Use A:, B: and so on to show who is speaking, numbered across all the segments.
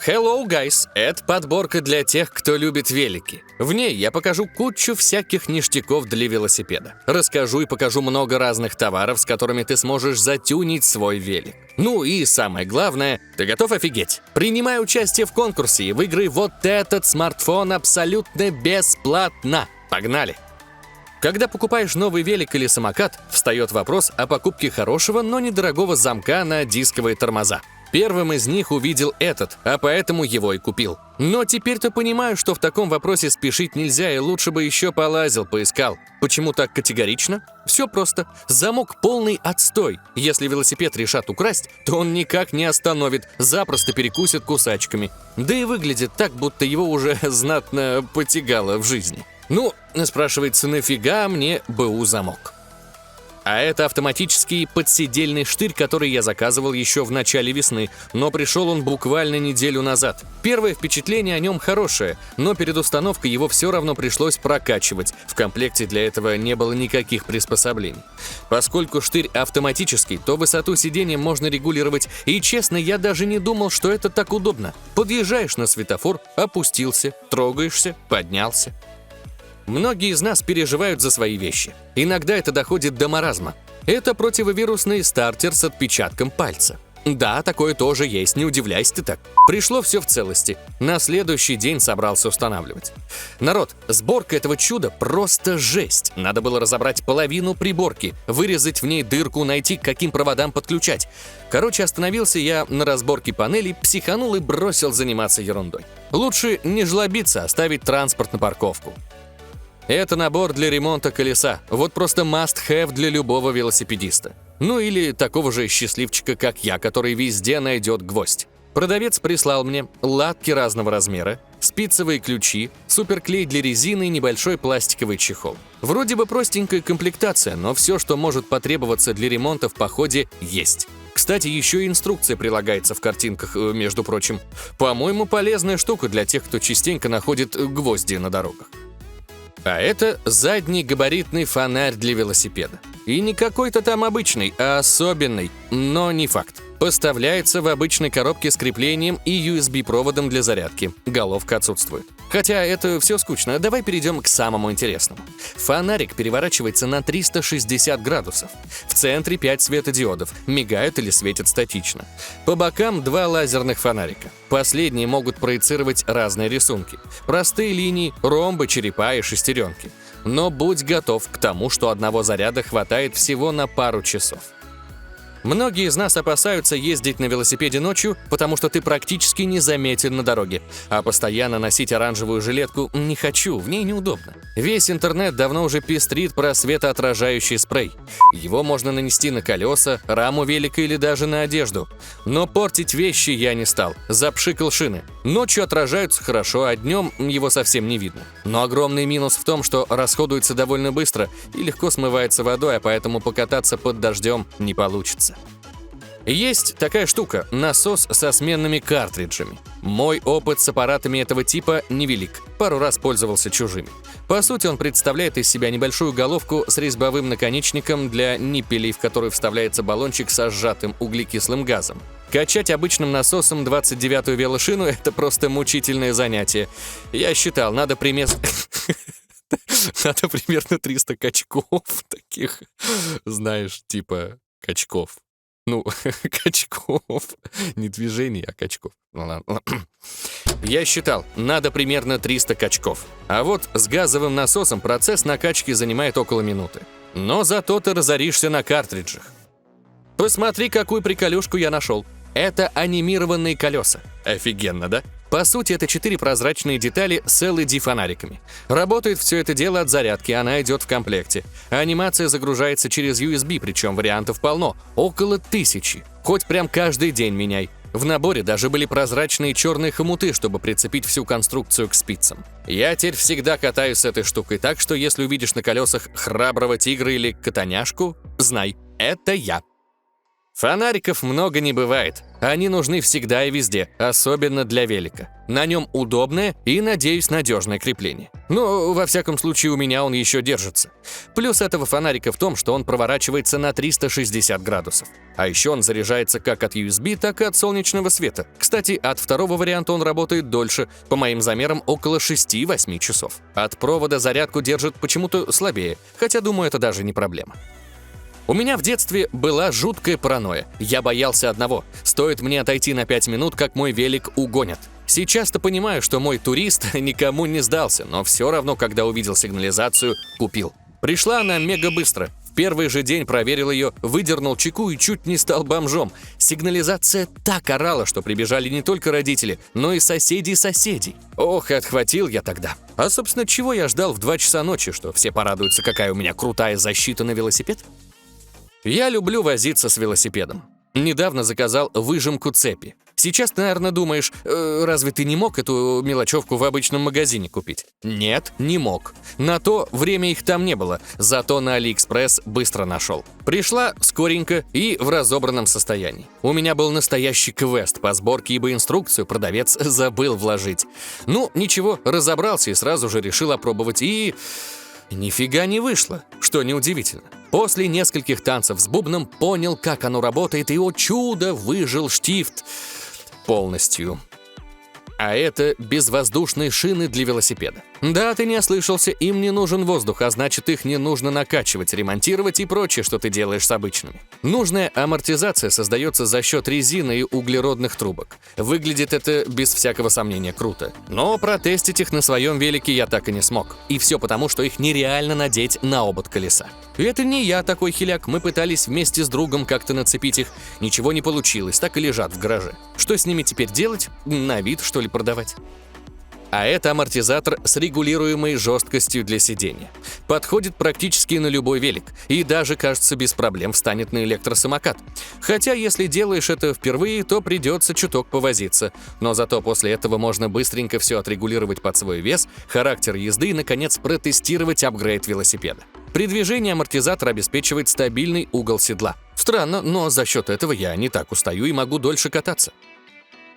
A: Hello, guys! Это подборка для тех, кто любит велики. В ней я покажу кучу всяких ништяков для велосипеда. Расскажу и покажу много разных товаров, с которыми ты сможешь затюнить свой велик. Ну и самое главное, ты готов офигеть? Принимай участие в конкурсе и выиграй вот этот смартфон абсолютно бесплатно. Погнали! Когда покупаешь новый велик или самокат, встает вопрос о покупке хорошего, но недорогого замка на дисковые тормоза. Первым из них увидел этот, а поэтому его и купил. Но теперь-то понимаю, что в таком вопросе спешить нельзя, и лучше бы еще полазил, поискал. Почему так категорично? Все просто. Замок полный отстой. Если велосипед решат украсть, то он никак не остановит, запросто перекусит кусачками. Да и выглядит так, будто его уже знатно потягало в жизни. Ну, спрашивается, нафига мне БУ замок? А это автоматический подседельный штырь, который я заказывал еще в начале весны, но пришел он буквально неделю назад. Первое впечатление о нем хорошее, но перед установкой его все равно пришлось прокачивать. В комплекте для этого не было никаких приспособлений. Поскольку штырь автоматический, то высоту сидения можно регулировать, и, честно, я даже не думал, что это так удобно. Подъезжаешь на светофор, опустился, трогаешься, поднялся. Многие из нас переживают за свои вещи. Иногда это доходит до маразма. Это противовирусный стартер с отпечатком пальца. Да, такое тоже есть, не удивляйся ты так. Пришло все в целости. На следующий день собрался устанавливать. Народ, сборка этого чуда просто жесть. Надо было разобрать половину приборки, вырезать в ней дырку, найти, к каким проводам подключать. Короче, остановился я на разборке панелей, психанул и бросил заниматься ерундой. Лучше не жлобиться, а ставить транспорт на парковку. Это набор для ремонта колеса. Вот просто must-have для любого велосипедиста. Ну или такого же счастливчика, как я, который везде найдет гвоздь. Продавец прислал мне латки разного размера, спицевые ключи, суперклей для резины и небольшой пластиковый чехол. Вроде бы простенькая комплектация, но все, что может потребоваться для ремонта в походе, есть. Кстати, еще и инструкция прилагается в картинках, между прочим. По-моему, полезная штука для тех, кто частенько находит гвозди на дорогах. А это задний габаритный фонарь для велосипеда. И не какой-то там обычный, а особенный, но не факт. Поставляется в обычной коробке с креплением и USB-проводом для зарядки. Головка отсутствует. Хотя это все скучно, давай перейдем к самому интересному. Фонарик переворачивается на 360 градусов. В центре 5 светодиодов, мигают или светят статично. По бокам 2 лазерных фонарика. Последние могут проецировать разные рисунки. Простые линии, ромбы, черепа и шестеренки. Но будь готов к тому, что одного заряда хватает всего на пару часов. Многие из нас опасаются ездить на велосипеде ночью, потому что ты практически не заметен на дороге. А постоянно носить оранжевую жилетку не хочу, в ней неудобно. Весь интернет давно уже пестрит про светоотражающий спрей. Его можно нанести на колеса, раму велика или даже на одежду. Но портить вещи я не стал, запшикал шины. Ночью отражаются хорошо, а днем его совсем не видно. Но огромный минус в том, что расходуется довольно быстро и легко смывается водой, а поэтому покататься под дождем не получится. Есть такая штука – насос со сменными картриджами. Мой опыт с аппаратами этого типа невелик. Пару раз пользовался чужими. По сути, он представляет из себя небольшую головку с резьбовым наконечником для ниппелей, в которую вставляется баллончик со сжатым углекислым газом. Качать обычным насосом 29-ю велошину – это просто мучительное занятие. Я считал, надо примерно 300 качков таких, знаешь, типа качков. Ну, качков. Не движений, а качков. Я считал, надо примерно 300 качков. А вот с газовым насосом процесс накачки занимает около минуты. Но зато ты разоришься на картриджах. Посмотри, какую приколюшку я нашел. Это анимированные колеса. Офигенно, да? По сути, это 4 прозрачные детали с LED-фонариками. Работает все это дело от зарядки, она идет в комплекте. Анимация загружается через USB, причем вариантов полно. Около 1000. Хоть прям каждый день меняй. В наборе даже были прозрачные черные хомуты, чтобы прицепить всю конструкцию к спицам. Я теперь всегда катаюсь с этой штукой, так что если увидишь на колесах храброго тигра или котоняшку, знай, это я. Фонариков много не бывает. Они нужны всегда и везде, особенно для велика. На нем удобное и, надеюсь, надежное крепление. Но, во всяком случае, у меня он еще держится. Плюс этого фонарика в том, что он проворачивается на 360 градусов. А еще он заряжается как от USB, так и от солнечного света. Кстати, от второго варианта он работает дольше, по моим замерам, около 6-8 часов. От провода зарядку держит почему-то слабее, хотя, думаю, это даже не проблема. У меня в детстве была жуткая паранойя. Я боялся одного. Стоит мне отойти на 5 минут, как мой велик угонят. Сейчас-то понимаю, что мой турист никому не сдался, но все равно, когда увидел сигнализацию, купил. Пришла она мега быстро. В первый же день проверил ее, выдернул чеку и чуть не стал бомжом. Сигнализация так орала, что прибежали не только родители, но и соседей. Ох, отхватил я тогда. А, собственно, чего я ждал в 2 часа ночи, что все порадуются, какая у меня крутая защита на велосипед? Я люблю возиться с велосипедом. Недавно заказал выжимку цепи. Сейчас ты, наверное, думаешь, разве ты не мог эту мелочевку в обычном магазине купить? Нет, не мог. На то время их там не было, зато на AliExpress быстро нашел. Пришла скоренько и в разобранном состоянии. У меня был настоящий квест по сборке, ибо инструкцию продавец забыл вложить. Ну, ничего, разобрался и сразу же решил опробовать, и... нифига не вышло, что неудивительно. После нескольких танцев с бубном понял, как оно работает, и, о чудо, выжил штифт полностью. А это безвоздушные шины для велосипеда. Да, ты не ослышался, им не нужен воздух, а значит, их не нужно накачивать, ремонтировать и прочее, что ты делаешь с обычными. Нужная амортизация создается за счет резины и углеродных трубок. Выглядит это, без всякого сомнения, круто. Но протестить их на своем велике я так и не смог. И все потому, что их нереально надеть на обод колеса. И это не я такой хиляк, мы пытались вместе с другом как-то нацепить их. Ничего не получилось, так и лежат в гараже. Что с ними теперь делать? На вид, что ли, продавать? А это амортизатор с регулируемой жесткостью для сидения. Подходит практически на любой велик и даже, кажется, без проблем встанет на электросамокат. Хотя, если делаешь это впервые, то придется чуток повозиться. Но зато после этого можно быстренько все отрегулировать под свой вес, характер езды и, наконец, протестировать апгрейд велосипеда. При движении амортизатор обеспечивает стабильный угол седла. Странно, но за счет этого я не так устаю и могу дольше кататься.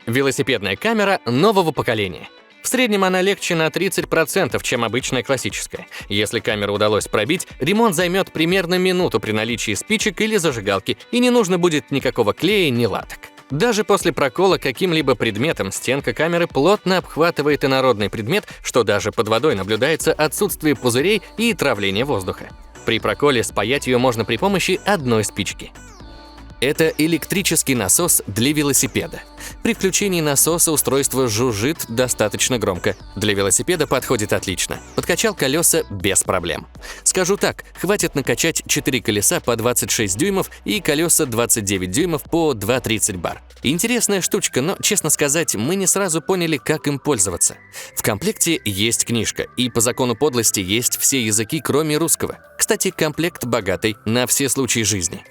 A: Велосипедная камера нового поколения. В среднем она легче на 30%, чем обычная классическая. Если камеру удалось пробить, ремонт займет примерно минуту при наличии спичек или зажигалки, и не нужно будет никакого клея, ни латок. Даже после прокола каким-либо предметом стенка камеры плотно обхватывает инородный предмет, что даже под водой наблюдается отсутствие пузырей и травление воздуха. При проколе спаять ее можно при помощи одной спички. Это электрический насос для велосипеда. При включении насоса устройство жужжит достаточно громко. Для велосипеда подходит отлично. Подкачал колеса без проблем. Скажу так, хватит накачать 4 колеса по 26 дюймов и колеса 29 дюймов по 2,30 бар. Интересная штучка, но, честно сказать, мы не сразу поняли, как им пользоваться. В комплекте есть книжка, и по закону подлости есть все языки, кроме русского. Кстати, комплект богатый на все случаи жизни.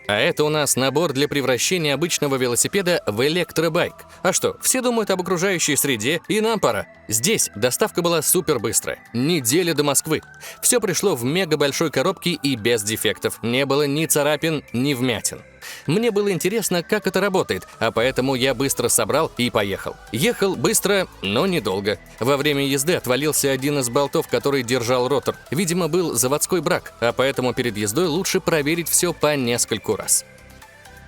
A: А это у нас набор для превращения обычного велосипеда в электробайк. А что, все думают об окружающей среде, и нам пора. Здесь доставка была супер быстрая. Неделя до Москвы. Все пришло в мега большой коробке и без дефектов. Не было ни царапин, ни вмятин. Мне было интересно, как это работает, а поэтому я быстро собрал и поехал. Ехал быстро, но недолго. Во время езды отвалился один из болтов, который держал ротор. Видимо, был заводской брак, а поэтому перед ездой лучше проверить все по нескольку раз.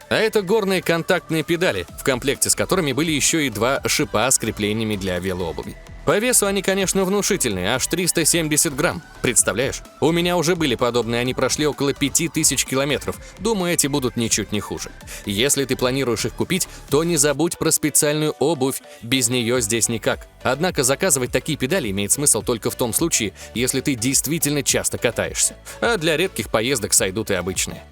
A: А это горные контактные педали, в комплекте с которыми были еще и 2 шипа с креплениями для велообуви. По весу они, конечно, внушительные, аж 370 грамм. Представляешь? У меня уже были подобные, они прошли около 5000 километров. Думаю, эти будут ничуть не хуже. Если ты планируешь их купить, то не забудь про специальную обувь, без нее здесь никак. Однако заказывать такие педали имеет смысл только в том случае, если ты действительно часто катаешься. А для редких поездок сойдут и обычные.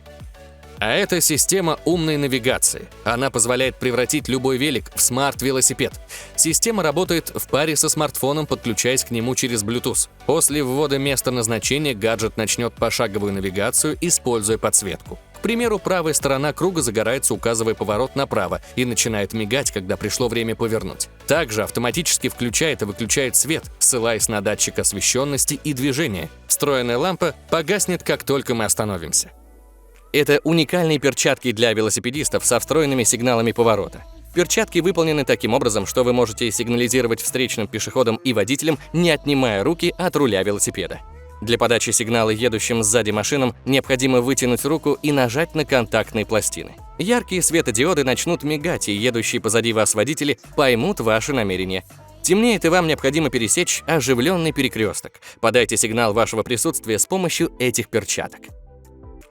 A: А это система умной навигации. Она позволяет превратить любой велик в смарт-велосипед. Система работает в паре со смартфоном, подключаясь к нему через Bluetooth. После ввода места назначения гаджет начнет пошаговую навигацию, используя подсветку. К примеру, правая сторона круга загорается, указывая поворот направо, и начинает мигать, когда пришло время повернуть. Также автоматически включает и выключает свет, ссылаясь на датчик освещенности и движения. Встроенная лампа погаснет, как только мы остановимся. Это уникальные перчатки для велосипедистов со встроенными сигналами поворота. Перчатки выполнены таким образом, что вы можете сигнализировать встречным пешеходам и водителям, не отнимая руки от руля велосипеда. Для подачи сигнала едущим сзади машинам необходимо вытянуть руку и нажать на контактные пластины. Яркие светодиоды начнут мигать, и едущие позади вас водители поймут ваши намерения. Темнеет, и вам необходимо пересечь оживленный перекресток. Подайте сигнал вашего присутствия с помощью этих перчаток.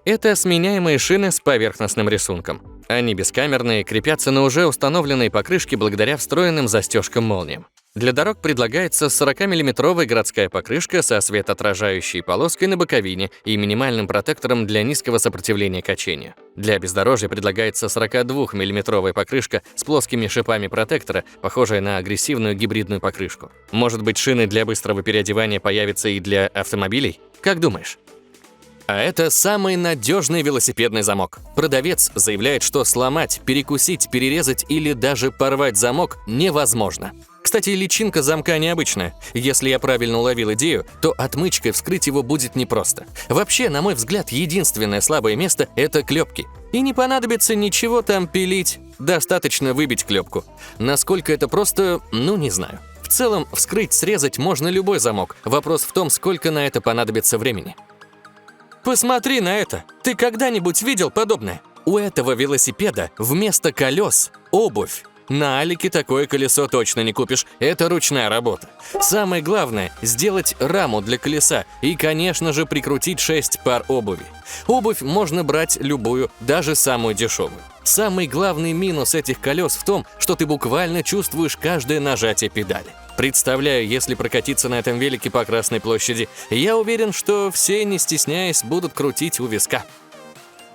A: Это сменяемые шины с поверхностным рисунком. Они бескамерные, крепятся на уже установленной покрышке благодаря встроенным застежкам-молниям. Для дорог предлагается 40-мм городская покрышка со светоотражающей полоской на боковине и минимальным протектором для низкого сопротивления качению. Для бездорожья предлагается 42-мм покрышка с плоскими шипами протектора, похожая на агрессивную гибридную покрышку. Может быть, шины для быстрого переодевания появятся и для автомобилей? Как думаешь? А это самый надежный велосипедный замок. Продавец заявляет, что сломать, перекусить, перерезать или даже порвать замок невозможно. Кстати, личинка замка необычная. Если я правильно уловил идею, то отмычкой вскрыть его будет непросто. Вообще, на мой взгляд, единственное слабое место – это клепки. И не понадобится ничего там пилить. Достаточно выбить клепку. Насколько это просто, не знаю. В целом, вскрыть, срезать можно любой замок. Вопрос в том, сколько на это понадобится времени. Посмотри на это! Ты когда-нибудь видел подобное? У этого велосипеда вместо колес – обувь. На Алике такое колесо точно не купишь, это ручная работа. Самое главное – сделать раму для колеса и, конечно же, прикрутить 6 пар обуви. Обувь можно брать любую, даже самую дешевую. Самый главный минус этих колес в том, что ты буквально чувствуешь каждое нажатие педали. Представляю, если прокатиться на этом велике по Красной площади, я уверен, что все, не стесняясь, будут крутить у виска.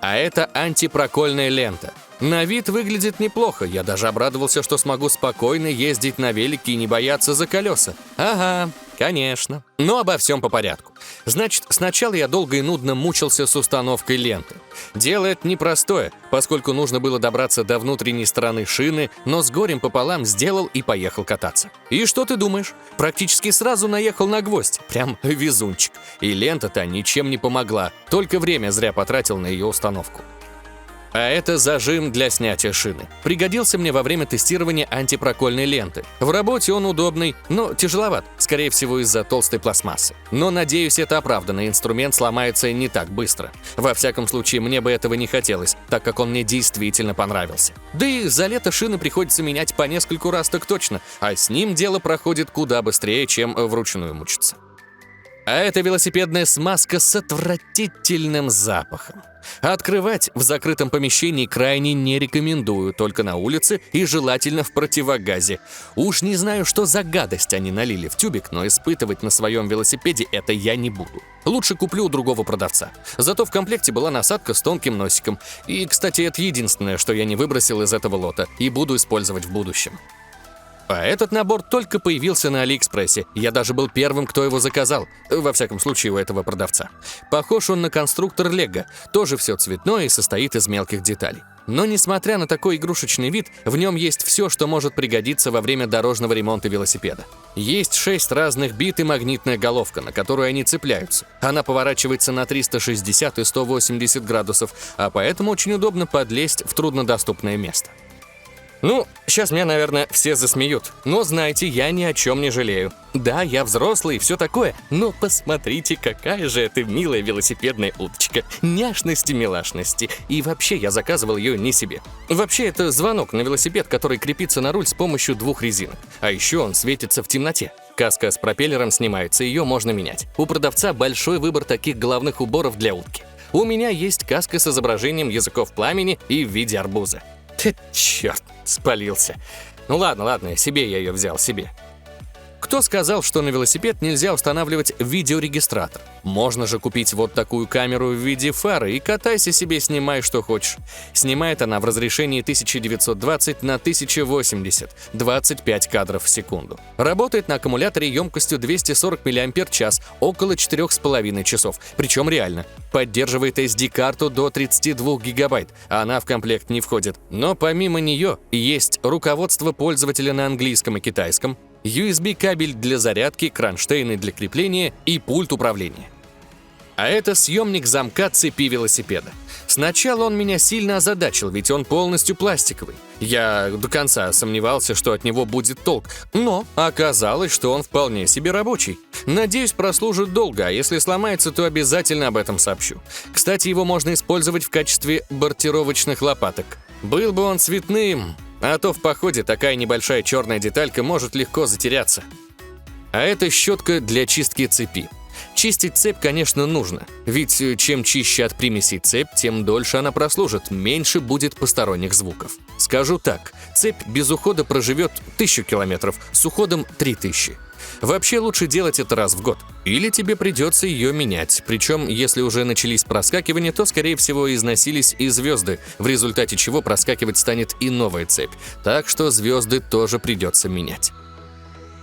A: А это антипрокольная лента. На вид выглядит неплохо, я даже обрадовался, что смогу спокойно ездить на велике и не бояться за колеса. Ага, конечно. Но обо всем по порядку. Значит, сначала я долго и нудно мучился с установкой ленты. Дело это непростое, поскольку нужно было добраться до внутренней стороны шины, но с горем пополам сделал и поехал кататься. И что ты думаешь? Практически сразу наехал на гвоздь, прям везунчик. И лента-то ничем не помогла, только время зря потратил на ее установку. А это зажим для снятия шины. Пригодился мне во время тестирования антипрокольной ленты. В работе он удобный, но тяжеловат, скорее всего из-за толстой пластмассы. Но, надеюсь, это оправданно, инструмент сломается не так быстро. Во всяком случае, мне бы этого не хотелось, так как он мне действительно понравился. Да и за лето шины приходится менять по нескольку раз так точно, а с ним дело проходит куда быстрее, чем вручную мучиться. А это велосипедная смазка с отвратительным запахом. Открывать в закрытом помещении крайне не рекомендую, только на улице и желательно в противогазе. Уж не знаю, что за гадость они налили в тюбик, но испытывать на своем велосипеде это я не буду. Лучше куплю у другого продавца. Зато в комплекте была насадка с тонким носиком. И, кстати, это единственное, что я не выбросил из этого лота и буду использовать в будущем. А этот набор только появился на Алиэкспрессе. Я даже был первым, кто его заказал. Во всяком случае, у этого продавца. Похож он на конструктор Лего. Тоже все цветное и состоит из мелких деталей. Но, несмотря на такой игрушечный вид, в нем есть все, что может пригодиться во время дорожного ремонта велосипеда. Есть 6 разных бит и магнитная головка, на которую они цепляются. Она поворачивается на 360 и 180 градусов, а поэтому очень удобно подлезть в труднодоступное место. Сейчас меня, наверное, все засмеют, но знайте, я ни о чем не жалею. Да, я взрослый и все такое, но посмотрите, какая же это милая велосипедная уточка. Няшности-милашности. И вообще, я заказывал ее не себе. Вообще, это звонок на велосипед, который крепится на руль с помощью 2 резинок. А еще он светится в темноте. Каска с пропеллером снимается, ее можно менять. У продавца большой выбор таких головных уборов для утки. У меня есть каска с изображением языков пламени и в виде арбуза. Черт, спалился. Ладно, себе я ее взял, себе. Кто сказал, что на велосипед нельзя устанавливать видеорегистратор? Можно же купить вот такую камеру в виде фары и катайся себе, снимай что хочешь. Снимает она в разрешении 1920 на 1080, 25 кадров в секунду. Работает на аккумуляторе емкостью 240 мАч, около 4,5 часов. Причем реально. Поддерживает SD-карту до 32 гигабайт, а она в комплект не входит. Но помимо нее есть руководство пользователя на английском и китайском, USB-кабель для зарядки, кронштейны для крепления и пульт управления. А это съемник замка цепи велосипеда. Сначала он меня сильно озадачил, ведь он полностью пластиковый. Я до конца сомневался, что от него будет толк, но оказалось, что он вполне себе рабочий. Надеюсь, прослужит долго, а если сломается, то обязательно об этом сообщу. Кстати, его можно использовать в качестве бортировочных лопаток. Был бы он цветным, а то в походе такая небольшая черная деталька может легко затеряться. А это щетка для чистки цепи. Чистить цепь, конечно, нужно, ведь чем чище от примесей цепь, тем дольше она прослужит, меньше будет посторонних звуков. Скажу так, цепь без ухода проживет 1000 километров, с уходом 3000. Вообще лучше делать это раз в год, или тебе придется ее менять, причем если уже начались проскакивания, то скорее всего износились и звезды, в результате чего проскакивать станет и новая цепь, так что звезды тоже придется менять.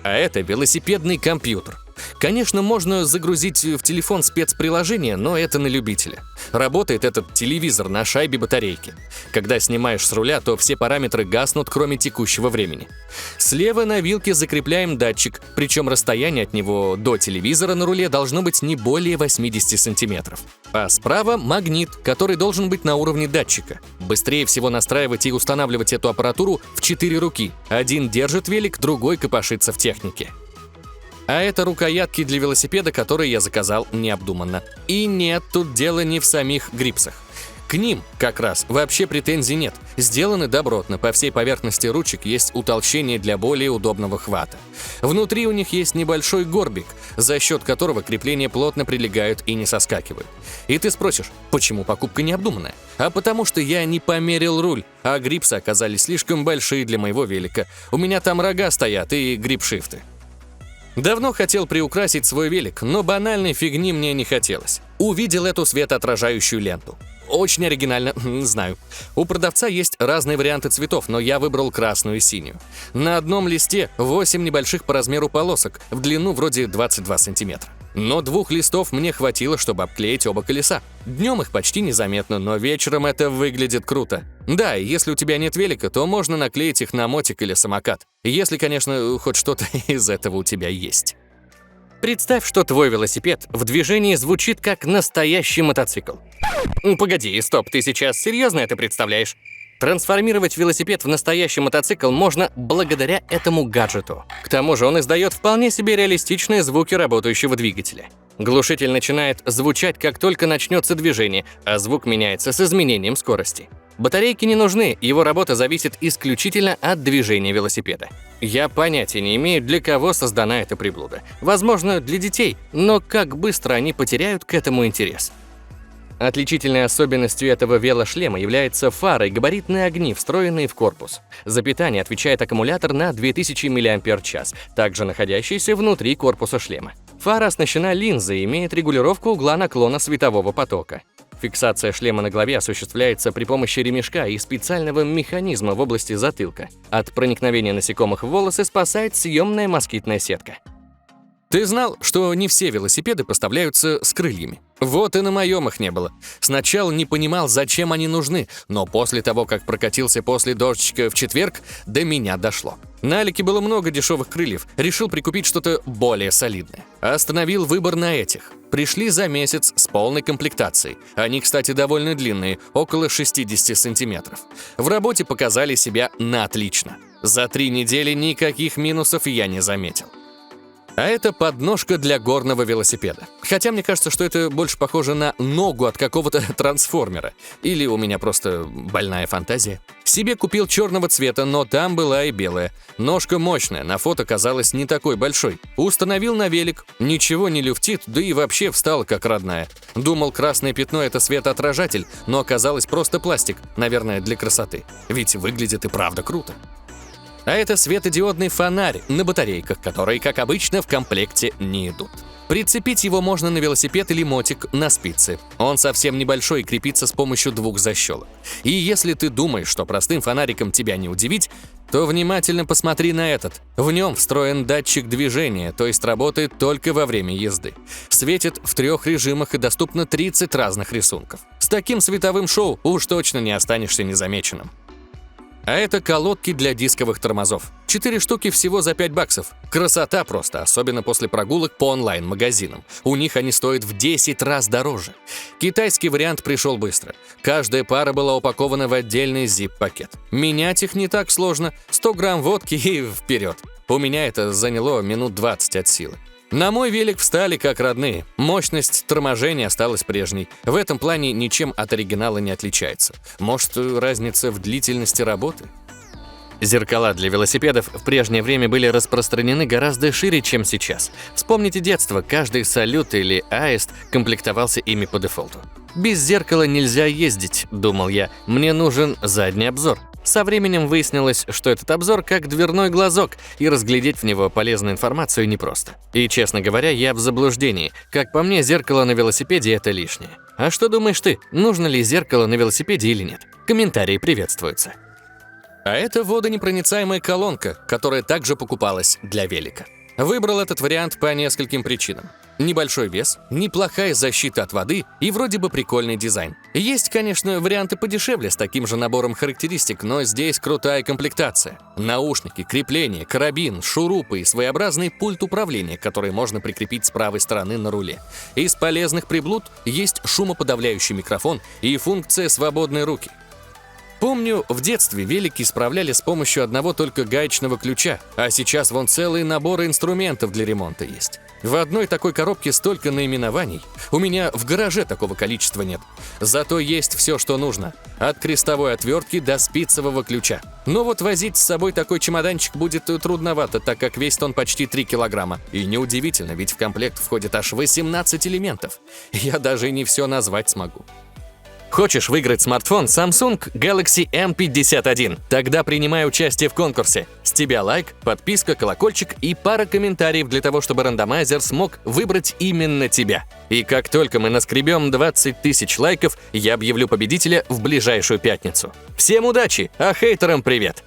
A: А это велосипедный компьютер. Конечно, можно загрузить в телефон спецприложение, но это на любителя. Работает этот телевизор на шайбе батарейки. Когда снимаешь с руля, то все параметры гаснут, кроме текущего времени. Слева на вилке закрепляем датчик, причем расстояние от него до телевизора на руле должно быть не более 80 сантиметров. А справа магнит, который должен быть на уровне датчика. Быстрее всего настраивать и устанавливать эту аппаратуру в 4 руки. Один держит велик, другой копошится в технике. А это рукоятки для велосипеда, которые я заказал необдуманно. И нет, тут дело не в самих грипсах. К ним как раз вообще претензий нет. Сделаны добротно, по всей поверхности ручек есть утолщение для более удобного хвата. Внутри у них есть небольшой горбик, за счет которого крепления плотно прилегают и не соскакивают. И ты спросишь, почему покупка необдуманная? А потому что я не померил руль, а грипсы оказались слишком большие для моего велика. У меня там рога стоят и грипшифты. Давно хотел приукрасить свой велик, но банальной фигни мне не хотелось. Увидел эту светоотражающую ленту. Очень оригинально, знаю. У продавца есть разные варианты цветов, но я выбрал красную и синюю. На одном листе 8 небольших по размеру полосок, в длину вроде 22 сантиметра. Но 2 листов мне хватило, чтобы обклеить оба колеса. Днем их почти незаметно, но вечером это выглядит круто. Да, и если у тебя нет велика, то можно наклеить их на мотик или самокат. Если, конечно, хоть что-то из этого у тебя есть. Представь, что твой велосипед в движении звучит как настоящий мотоцикл. Погоди, стоп, ты сейчас серьезно это представляешь? Трансформировать велосипед в настоящий мотоцикл можно благодаря этому гаджету. К тому же он издает вполне себе реалистичные звуки работающего двигателя. Глушитель начинает звучать, как только начнется движение, а звук меняется с изменением скорости. Батарейки не нужны, его работа зависит исключительно от движения велосипеда. Я понятия не имею, для кого создана эта приблуда. Возможно, для детей, но как быстро они потеряют к этому интерес. Отличительной особенностью этого велошлема является фары и габаритные огни, встроенные в корпус. За питание отвечает аккумулятор на 2000 мАч, также находящийся внутри корпуса шлема. Фара оснащена линзой и имеет регулировку угла наклона светового потока. Фиксация шлема на голове осуществляется при помощи ремешка и специального механизма в области затылка. От проникновения насекомых в волосы спасает съемная москитная сетка. Ты знал, что не все велосипеды поставляются с крыльями? Вот и на моем их не было. Сначала не понимал, зачем они нужны, но после того, как прокатился после дождичка в четверг, до меня дошло. На Алике было много дешевых крыльев, решил прикупить что-то более солидное. Остановил выбор на этих. Пришли за месяц с полной комплектацией. Они, кстати, довольно длинные, около 60 сантиметров. В работе показали себя на отлично. За 3 недели никаких минусов я не заметил. А это подножка для горного велосипеда. Хотя мне кажется, что это больше похоже на ногу от какого-то трансформера. Или у меня просто больная фантазия. Себе купил черного цвета, но там была и белая. Ножка мощная, на фото казалась не такой большой. Установил на велик, ничего не люфтит, да и вообще встала как родная. Думал, красное пятно — это светоотражатель, но оказалось просто пластик, наверное, для красоты. Ведь выглядит и правда круто. А это светодиодный фонарь на батарейках, которые, как обычно, в комплекте не идут. Прицепить его можно на велосипед или мотик на спицы. Он совсем небольшой и крепится с помощью 2 защелок. И если ты думаешь, что простым фонариком тебя не удивить, то внимательно посмотри на этот. В нем встроен датчик движения, то есть работает только во время езды. Светит в 3 режимах и доступно 30 разных рисунков. С таким световым шоу уж точно не останешься незамеченным. А это колодки для дисковых тормозов. 4 штуки всего за $5. Красота просто, особенно после прогулок по онлайн-магазинам. У них они стоят в 10 раз дороже. Китайский вариант пришел быстро. Каждая пара была упакована в отдельный zip-пакет. Менять их не так сложно. 100 грамм водки и вперед. У меня это заняло минут 20 от силы. На мой велик встали как родные. Мощность торможения осталась прежней. В этом плане ничем от оригинала не отличается. Может, разница в длительности работы? Зеркала для велосипедов в прежнее время были распространены гораздо шире, чем сейчас. Вспомните детство, каждый салют или аист комплектовался ими по дефолту. «Без зеркала нельзя ездить», — думал я, — «мне нужен задний обзор». Со временем выяснилось, что этот обзор как дверной глазок, и разглядеть в него полезную информацию непросто. И, честно говоря, я в заблуждении. Как по мне, зеркало на велосипеде – это лишнее. А что думаешь ты, нужно ли зеркало на велосипеде или нет? Комментарии приветствуются. А это водонепроницаемая колонка, которая также покупалась для велика. Выбрал этот вариант по нескольким причинам. Небольшой вес, неплохая защита от воды и вроде бы прикольный дизайн. Есть, конечно, варианты подешевле с таким же набором характеристик, но здесь крутая комплектация. Наушники, крепление, карабин, шурупы и своеобразный пульт управления, который можно прикрепить с правой стороны на руле. Из полезных приблуд есть шумоподавляющий микрофон и функция «свободные руки». Помню, в детстве велики исправляли с помощью одного только гаечного ключа, а сейчас вон целые наборы инструментов для ремонта есть. В одной такой коробке столько наименований. У меня в гараже такого количества нет. Зато есть все, что нужно. От крестовой отвертки до спицевого ключа. Но вот возить с собой такой чемоданчик будет трудновато, так как весит он почти 3 килограмма. И неудивительно, ведь в комплект входит аж 18 элементов. Я даже и не все назвать смогу. Хочешь выиграть смартфон Samsung Galaxy M51? Тогда принимай участие в конкурсе. С тебя лайк, подписка, колокольчик и пара комментариев для того, чтобы рандомайзер смог выбрать именно тебя. И как только мы наскребем 20 тысяч лайков, я объявлю победителя в ближайшую пятницу. Всем удачи, а хейтерам привет!